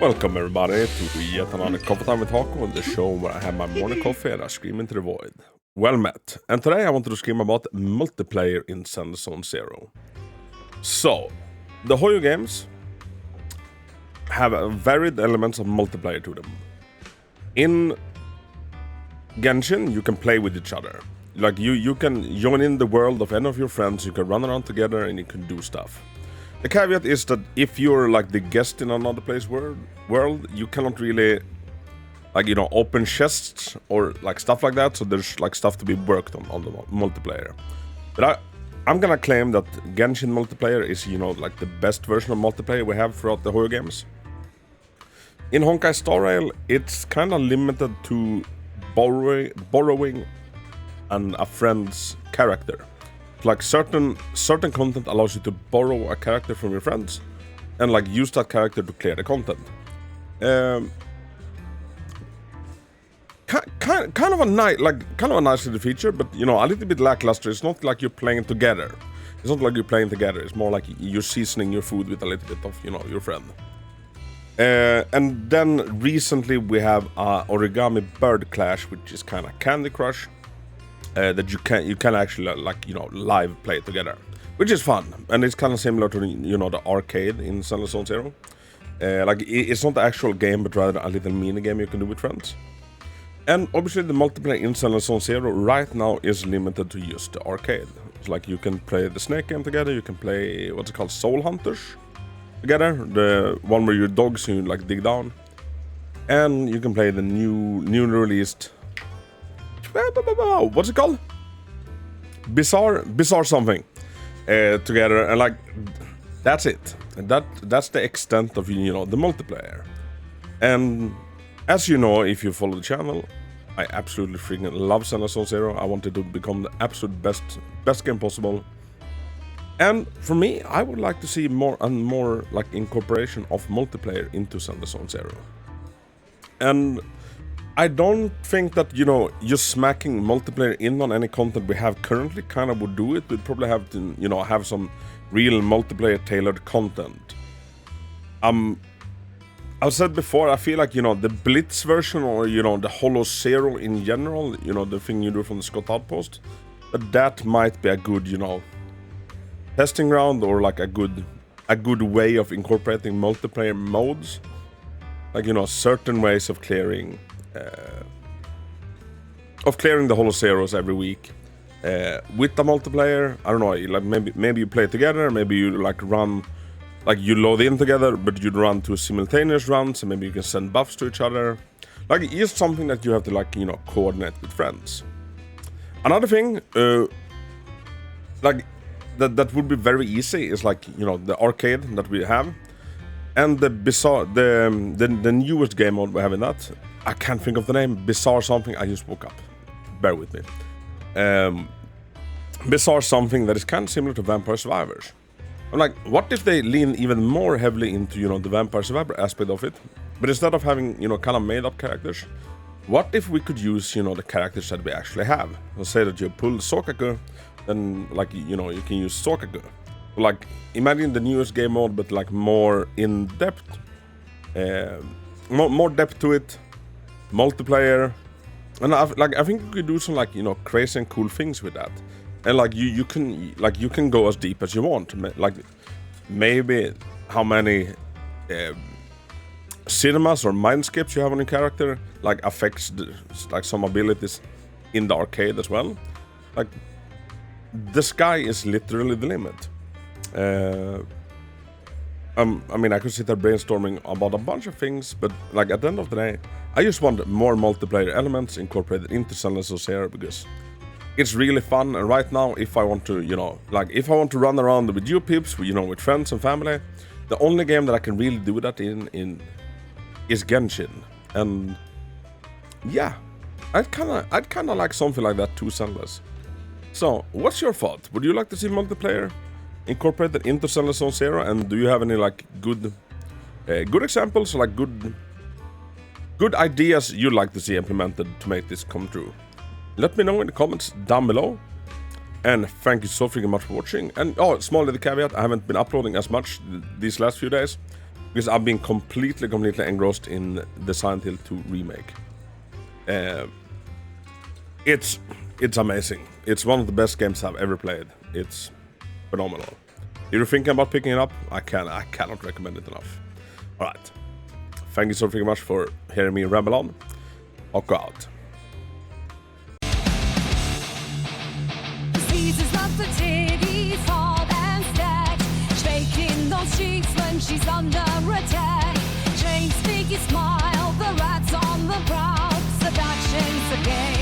Welcome everybody to yet another Coffee Time with Hako, the show where I have my morning coffee and I scream into the void. Well met. And today I wanted to scream about multiplayer in Zenless Zone Zero. So, the HoYo games have varied elements of multiplayer to them. In Genshin, you can play with each other. Like you can join in the world of any of your friends, you can run around together and you can do stuff. The caveat is that if you're like the guest in another place world, you cannot really, like, you know, open chests or like stuff like that. So there's like stuff to be worked on the multiplayer. But I'm gonna claim that Genshin multiplayer is, you know, like the best version of multiplayer we have throughout the HoYo games. In Honkai Star Rail, it's kind of limited to borrowing a friend's character. Like certain content allows you to borrow a character from your friends and like use that character to clear the content. Kind of a nice little feature, but you know, a little bit lackluster. It's not like you're playing together. It's not like you're playing together. It's more like you're seasoning your food with a little bit of, you know, your friend. And then recently we have Origami Bird Clash, which is kind of Candy Crush. That you can actually, like, you know, live play together, which is fun, and it's kind of similar to, you know, the arcade in Zenless Zone Zero. Like it's not the actual game, but rather a little mini game you can do with friends. And obviously the multiplayer in Zenless Zone Zero right now is limited to just the arcade. It's like you can play the Snake game together, you can play what's it called, Soul Hunters together, the one where you're dogs and you like dig down, and you can play the newly released, what's it called? Bizarre something together, and like that's it. That's the extent of, you know, the multiplayer. And as you know, if you follow the channel, I absolutely freaking love Zenless Zone Zero. I wanted to become the absolute best game possible. And for me, I would like to see more and more like incorporation of multiplayer into Zenless Zone Zero. And I don't think that, you know, just smacking multiplayer in on any content we have currently kind of would do it. We'd probably have to, you know, have some real multiplayer tailored content. I've said before, I feel like, you know, the Blitz version, or, you know, the Holo Zero in general, you know, the thing you do from the Scott Outpost, that might be a good, you know, testing ground, or like a good way of incorporating multiplayer modes. Like, you know, certain ways of clearing the Holo Zeros every week with the multiplayer. I don't know, like maybe you play together, maybe you like run, like you load in together, but you run two simultaneous runs, and maybe you can send buffs to each other. Like, it's something that you have to, like, you know, coordinate with friends. Another thing, like that would be very easy is, like, you know, the arcade that we have, and the newest game mode we have in that. I can't think of the name. Bizarre something. I just woke up. Bear with me. Bizarre something that is kind of similar to Vampire Survivors. I'm like, what if they lean even more heavily into, you know, the Vampire Survivor aspect of it? But instead of having, you know, kind of made up characters, what if we could use, you know, the characters that we actually have? Let's say that you pull Sokaku, then, like, you know, you can use Sokaku. Like, imagine the newest game mode, but like more in depth, more depth to it, multiplayer, and I think you could do some, like, you know, crazy and cool things with that. And like you can go as deep as you want. Like, maybe how many cinemas or mind skips you have on your character like affects like some abilities in the arcade as well. Like, the sky is literally the limit. I mean, I could sit there brainstorming about a bunch of things, but like at the end of the day, I just want more multiplayer elements incorporated into Zenless Zone Zero, because it's really fun. And right now, if I want to, you know, like if I want to run around with you peeps, you know, with friends and family, the only game that I can really do that in is Genshin. And yeah, I'd kind of like something like that too, Zenless. So, what's your thought? Would you like to see multiplayer incorporated into Zenless Zone Zero? And do you have any like good examples, or like good ideas you'd like to see implemented to make this come true? Let me know in the comments down below. And thank you so freaking much for watching. And oh, small little caveat, I haven't been uploading as much these last few days because I've been completely engrossed in the Silent Hill 2 remake. It's amazing. It's one of the best games I've ever played. It's phenomenal. If you're thinking about picking it up, I cannot recommend it enough. Alright. Thank you so freaking much for hearing me ramble on. Hako out. She's under attack. Chain speaky smile, the rats on the prowl. Seduction's a game.